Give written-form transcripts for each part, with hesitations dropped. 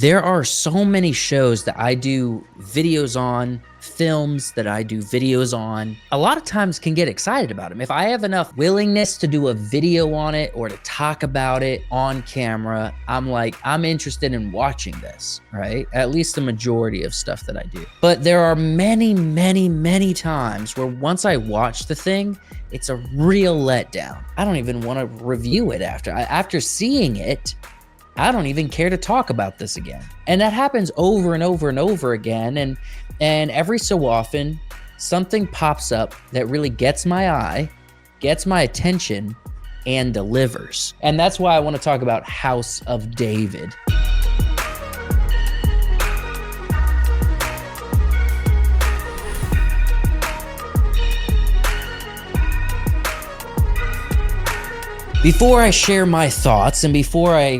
There are so many shows that I do videos on, films that I do videos on. A lot of times can get excited about them. If I have enough willingness to do a video on it or to talk about it on camera, I'm interested in watching this, right? At least the majority of stuff that I do. But there are many, many, many times where once I watch the thing, it's a real letdown. I don't even want to review it after seeing it. I don't even care to talk about this again. And that happens over and over and over again. And every so often, something pops up that really gets my eye, gets my attention, and delivers. And that's why I want to talk about House of David. Before I share my thoughts and before I,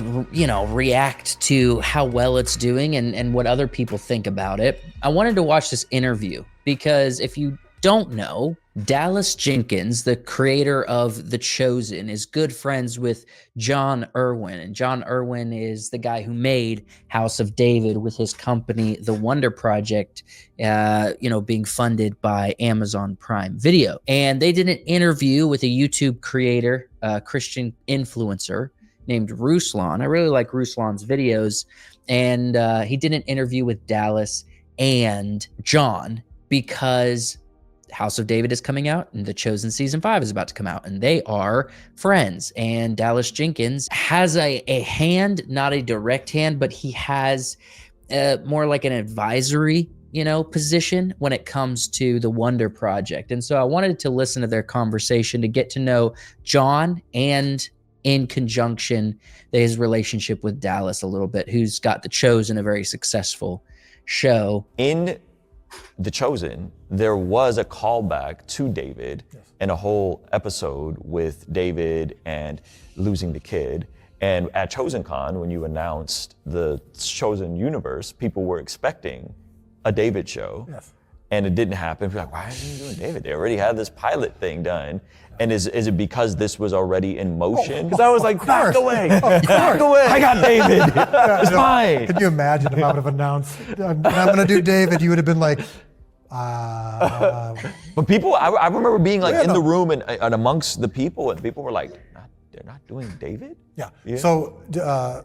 react to how well it's doing and what other people think about it, I wanted to watch this interview because if you don't know, Dallas Jenkins, the creator of The Chosen, is good friends with John Irwin. And John Irwin is the guy who made House of David with his company, The Wonder Project, being funded by Amazon Prime Video. And they did an interview with a YouTube creator, Christian influencer named Ruslan. I really like Ruslan's videos. And he did an interview with Dallas and John because House of David is coming out and The Chosen Season 5 is about to come out and they are friends. And Dallas Jenkins has a hand, not a direct hand, but he has more like an advisory, position when it comes to the Wonder Project. And so I wanted to listen to their conversation to get to know John and in conjunction his relationship with Dallas a little bit, who's got The Chosen, a very successful show. In The Chosen, there was a callback to David and a whole episode with David and losing the kid. And at ChosenCon, when you announced the Chosen universe, people were expecting a David show. Yes. And it didn't happen. We're like, why are you doing David? They already had this pilot thing done. And is it because this was already in motion? Because I was like, back away. Back away. I got David. It's fine. Could you imagine if I would have announced, I'm going to do David, you would have been like, But people, I remember being like in the room and amongst the people, and people were like, they're not doing David? Yeah. So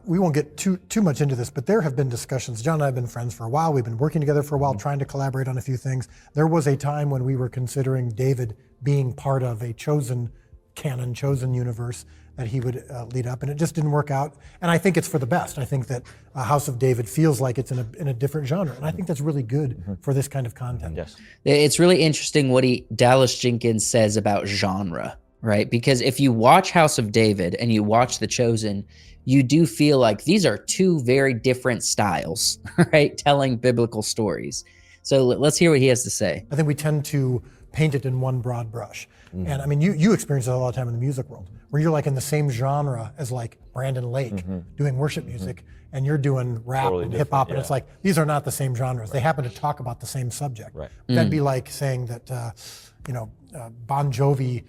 we won't get too much into this, but there have been discussions. John and I have been friends for a while. We've been working together for a while, trying to collaborate on a few things. There was a time when we were considering David being part of a Chosen canon, Chosen universe that he would lead up, and it just didn't work out. And I think it's for the best. I think that House of David feels like it's in a different genre, and I think that's really good for this kind of content. Yes. It's really interesting what Dallas Jenkins says about genre, right? Because if you watch House of David and you watch The Chosen, you do feel like these are two very different styles, right? Telling biblical stories. So let's hear what he has to say. I think we tend to paint it in one broad brush. And I mean, you experience it a lot of time in the music world, where you're like in the same genre as like Brandon Lake doing worship music, and you're doing rap and hip hop, and it's like, these are not the same genres. They happen to talk about the same subject. Right. That'd be like saying that, Bon Jovi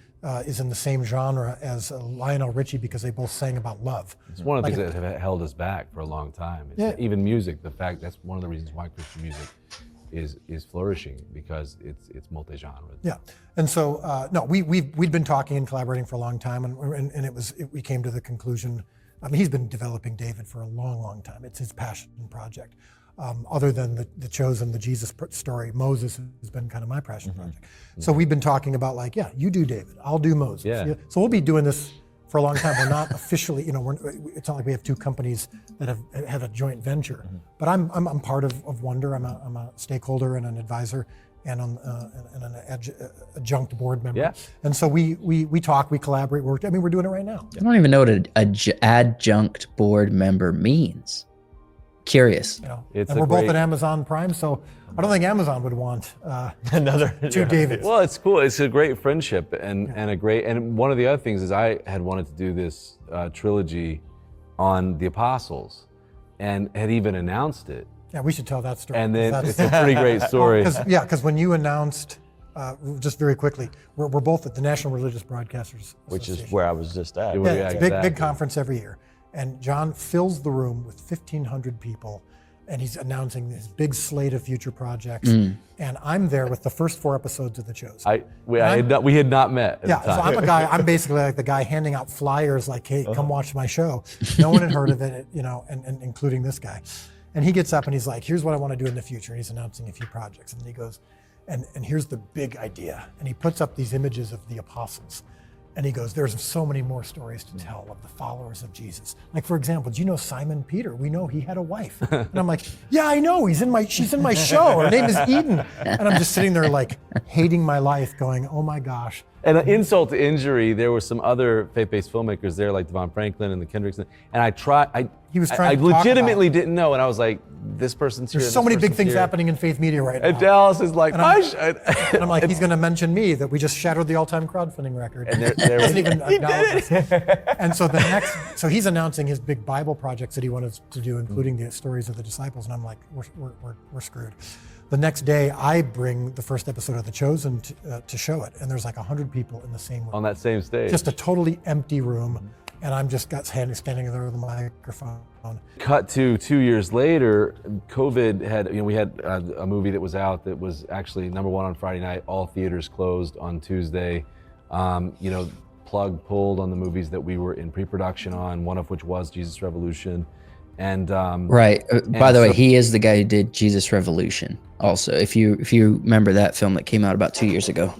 is in the same genre as Lionel Richie because they both sang about love. It's one of the things that have held us back for a long time. Even music, the fact that's one of the reasons why Christian music is flourishing, because it's multi-genre. Yeah, and so we'd been talking and collaborating for a long time, and we came to the conclusion. I mean, he's been developing David for a long time. It's his passion project. Other than the Chosen, the Jesus story, Moses has been kind of my passion project. So we've been talking about like, you do David, I'll do Moses. Yeah. So we'll be doing this for a long time. We're not officially, it's not like we have two companies that have a joint venture. But I'm part of Wonder. I'm a stakeholder and an advisor, and an adjunct board member. Yeah. And so we talk, we collaborate, we're doing it right now. I don't even know what an adjunct board member means. Curious. And we're both at Amazon Prime, so I don't think Amazon would want another two Davids. Well, it's cool. It's a great friendship, and one of the other things is I had wanted to do this trilogy on the apostles, and had even announced it. Yeah, we should tell that story. And then it's a pretty great story. Because when you announced, just very quickly, we're both at the National Religious Broadcasters Which is where I was just at. Yeah, it's a big conference every year. And John fills the room with 1,500 people, and he's announcing this big slate of future projects. And I'm there with the first 4 episodes of The Chosen. We had not met at Yeah, the time. so I'm a guy, I'm basically like the guy handing out flyers like, hey, come watch my show. No one had heard of it, you know, and including this guy. And he gets up and he's like, here's what I want to do in the future. And he's announcing a few projects. And he goes, and here's the big idea. And he puts up these images of the apostles. And he goes, there's so many more stories to tell of the followers of Jesus. Like, for example, do you know Simon Peter? We know he had a wife. And I'm like, yeah, I know, she's in my show. Her name is Eden. And I'm just sitting there like hating my life going, oh my gosh. And an insult to injury, there were some other faith-based filmmakers there, like Devon Franklin and the Kendricks. And I legitimately didn't know, and I was like, this person's here. There's so many big things happening in faith media right now. And Dallas is like, and I'm like, he's going to mention me that we just shattered the all-time crowdfunding record. And there was, even acknowledge this. And so so he's announcing his big Bible projects that he wanted to do, including the stories of the disciples. And I'm like, we're screwed. The next day, I bring the first episode of The Chosen to show it, and there's like 100 people in the same room. On that same stage. Just a totally empty room, and I'm just standing there with a microphone. Cut to 2 years later, COVID had, we had a movie that was out that was actually #1 on Friday night, all theaters closed on Tuesday. Plug pulled on the movies that we were in pre-production on, one of which was Jesus Revolution. And right. By the way, he is the guy who did Jesus Revolution. Also, if you remember that film that came out about 2 years ago.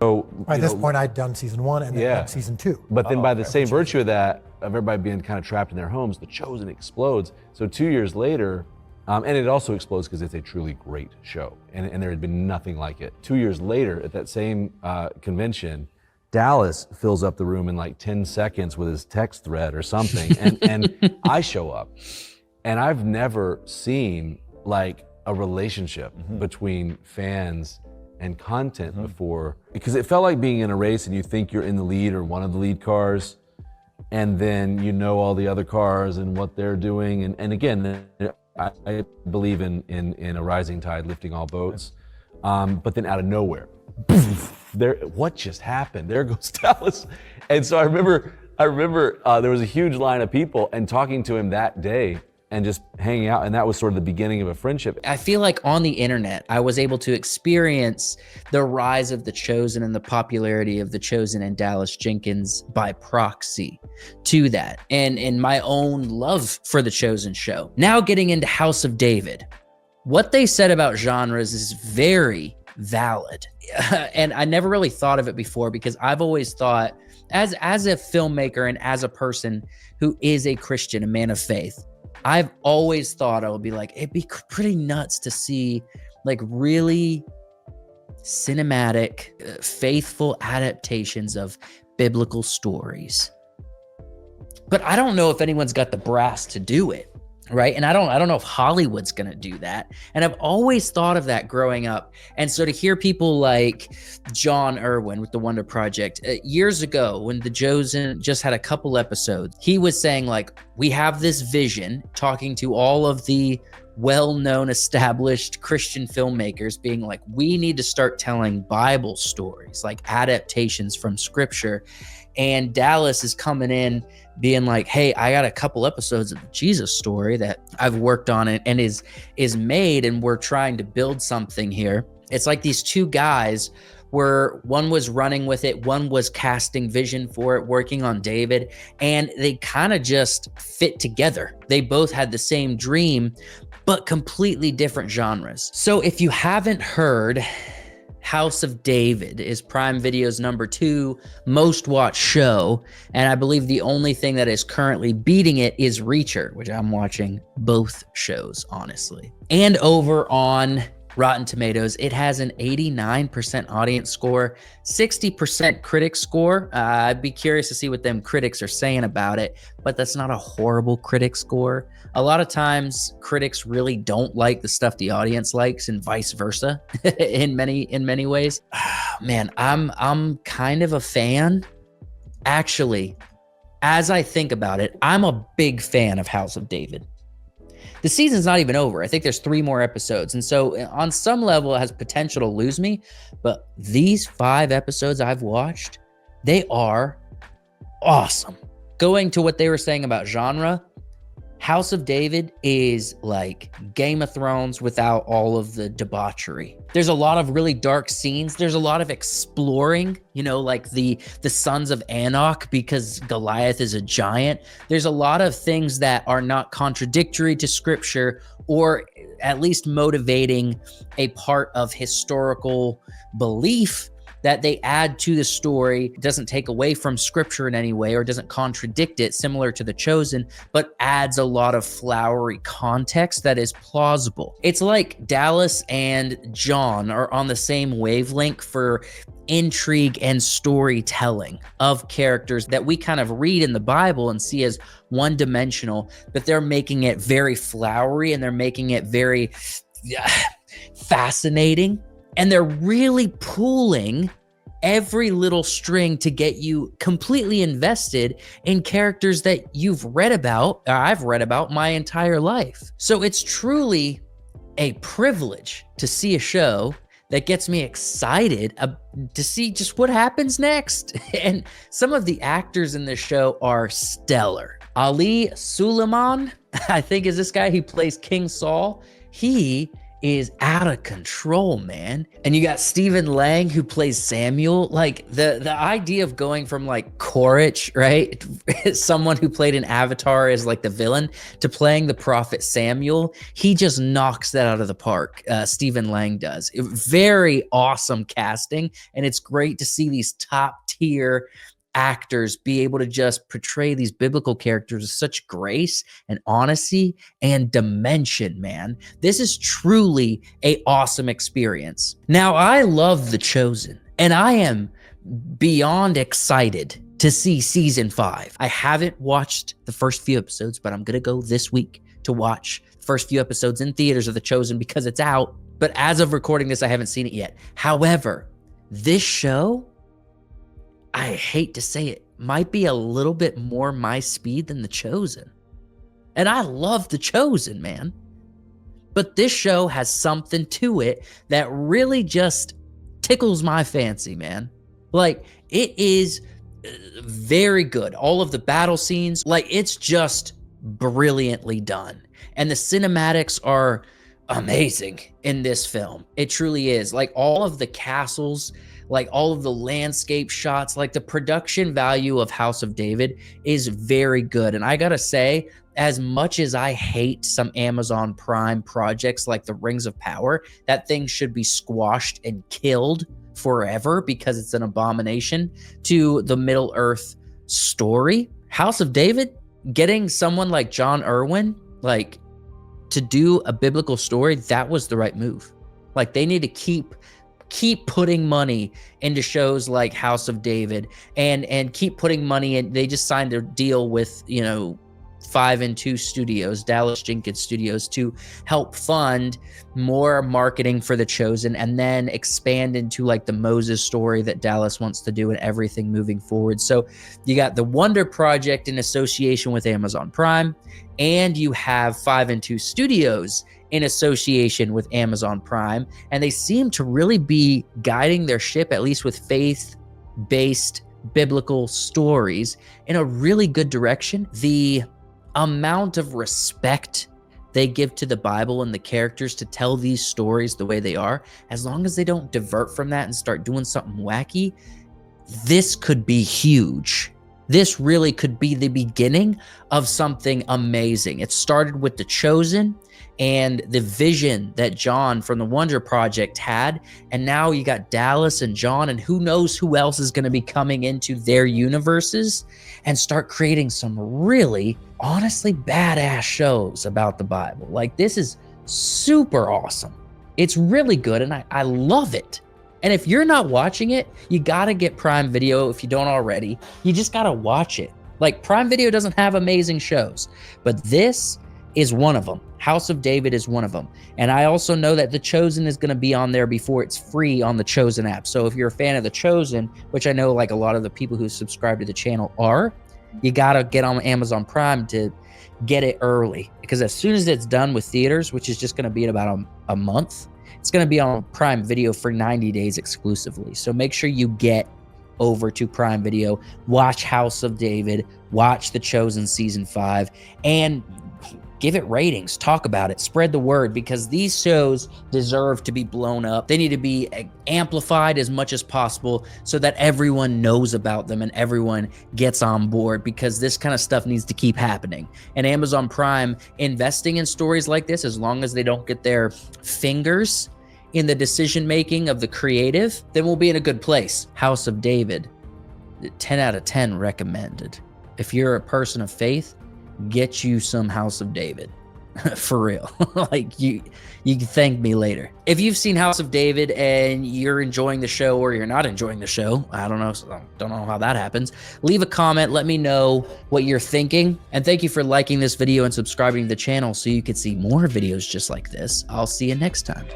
So by this point, I'd done season 1 and then season 2. But then by the same virtue of that, of everybody being kind of trapped in their homes, The Chosen explodes. So 2 years later, and it also explodes because it's a truly great show, and there had been nothing like it. 2 years later, at that same convention, Dallas fills up the room in like 10 seconds with his text thread or something, and I show up, and I've never seen like a relationship between fans and content before, because it felt like being in a race and you think you're in the lead or one of the lead cars, and then you know all the other cars and what they're doing, and again, I believe in a rising tide lifting all boats, but then out of nowhere, what just happened? There goes Dallas. And so I remember there was a huge line of people, and talking to him that day and just hanging out, and that was sort of the beginning of a friendship. I feel like on the internet, I was able to experience the rise of The Chosen and the popularity of The Chosen and Dallas Jenkins by proxy to that, and in my own love for The Chosen show. Now getting into House of David, what they said about genres is very valid. And I never really thought of it before, because I've always thought, as a filmmaker and as a person who is a Christian, a man of faith, I've always thought I would be like, it'd be pretty nuts to see like really cinematic, faithful adaptations of biblical stories. But I don't know if anyone's got the brass to do it. Right. And I don't know if Hollywood's going to do that. And I've always thought of that growing up. And so to hear people like John Irwin with the Wonder Project years ago, when The Chosen just had a couple episodes, he was saying like, we have this vision, talking to all of the well-known established Christian filmmakers, being like, we need to start telling Bible stories, like adaptations from scripture. And Dallas is coming in being like, hey, I got a couple episodes of the Jesus story that I've worked on it and is made, and we're trying to build something here. It's like these two guys where one was running with it, one was casting vision for it, working on David, and they kind of just fit together. They both had the same dream, but completely different genres. So if you haven't heard, House of David is Prime Video's #2 most watched show, and I believe the only thing that is currently beating it is Reacher, which I'm watching both shows, honestly. And over on Rotten Tomatoes, it has an 89% audience score, 60% critic score. I'd be curious to see what them critics are saying about it, but that's not a horrible critic score. A lot of times critics really don't like the stuff the audience likes, and vice versa in many ways. Man, I'm kind of a fan. Actually, as I think about it, I'm a big fan of House of David. The season's not even over. I think there's 3 more episodes. And so on some level, it has potential to lose me. But these 5 episodes I've watched, they are awesome. going to what they were saying about genre, House of David is like Game of Thrones without all of the debauchery. There's a lot of really dark scenes. There's a lot of exploring, like the sons of Anak, because Goliath is a giant. There's a lot of things that are not contradictory to scripture, or at least motivating a part of historical belief that they add to the story. It doesn't take away from scripture in any way, or doesn't contradict it, similar to The Chosen, but adds a lot of flowery context that is plausible. It's like Dallas and John are on the same wavelength for intrigue and storytelling of characters that we kind of read in the Bible and see as one-dimensional, but they're making it very flowery, and they're making it very fascinating. And they're really pulling every little string to get you completely invested in characters that you've read about, or I've read about my entire life. So it's truly a privilege to see a show that gets me excited to see just what happens next. And some of the actors in this show are stellar. Ali Suleiman, I think, is this guy. He plays King Saul. He is out of control, man. And you got Stephen Lang, who plays Samuel. Like the idea of going from like Korich, right? Someone who played in Avatar as like the villain, to playing the prophet Samuel. He just knocks that out of the park. Stephen Lang does. Very awesome casting. And it's great to see these top tier actors be able to just portray these biblical characters with such grace and honesty and dimension, man. This is truly an awesome experience. Now, I love The Chosen, and I am beyond excited to see season 5. I haven't watched the first few episodes, but I'm going to go this week to watch the first few episodes in theaters of The Chosen because it's out. But as of recording this, I haven't seen it yet. However, this show, I hate to say it, might be a little bit more my speed than The Chosen. And I love The Chosen, man. But this show has something to it that really just tickles my fancy, man. Like, it is very good. All of the battle scenes, like, it's just brilliantly done. And the cinematics are amazing in this film. It truly is. Like, all of the castles, like all of the landscape shots, like the production value of House of David is very good. And I gotta say, as much as I hate some Amazon Prime projects like the Rings of Power, that thing should be squashed and killed forever because it's an abomination to the Middle Earth story. House of David, getting someone like John Irwin, like, to do a biblical story, that was the right move. Like, they need to keep putting money into shows like House of David, and keep putting money in. They just signed a deal with 5 and 2 Studios, Dallas Jenkins Studios, to help fund more marketing for The Chosen, and then expand into like the Moses story that Dallas wants to do and everything moving forward. So you got the Wonder Project in association with Amazon Prime, and you have 5 and 2 Studios in association with Amazon Prime. And they seem to really be guiding their ship, at least with faith-based biblical stories, in a really good direction. The amount of respect they give to the Bible and the characters to tell these stories the way they are, as long as they don't divert from that and start doing something wacky, this could be huge. This really could be the beginning of something amazing. It started with The Chosen and the vision that John from the Wonder Project had. And now you got Dallas and John, and who knows who else is going to be coming into their universes and start creating some really, honestly, badass shows about the Bible. Like, this is super awesome. It's really good, and I love it. And if you're not watching it, you got to get Prime Video if you don't already. You just got to watch it. Like, Prime Video doesn't have amazing shows, but this is one of them. House of David is one of them. And I also know that The Chosen is going to be on there before it's free on the Chosen app. So if you're a fan of The Chosen, which I know like a lot of the people who subscribe to the channel are, you got to get on Amazon Prime to get it early. Because as soon as it's done with theaters, which is just going to be in about a month, it's going to be on Prime Video for 90 days exclusively. So make sure you get over to Prime Video, watch House of David, watch The Chosen Season 5, and give it ratings, talk about it, spread the word, because these shows deserve to be blown up. They need to be amplified as much as possible so that everyone knows about them and everyone gets on board, because this kind of stuff needs to keep happening. And Amazon Prime investing in stories like this, as long as they don't get their fingers in the decision-making of the creative, then we'll be in a good place. House of David, 10 out of 10 recommended. If you're a person of faith, get you some House of David. For real. Like, you can thank me later. If you've seen House of David and you're enjoying the show, or you're not enjoying the show, I don't know how that happens, leave a comment, let me know what you're thinking, and thank you for liking this video and subscribing to the channel so you can see more videos just like this. I'll see you next time.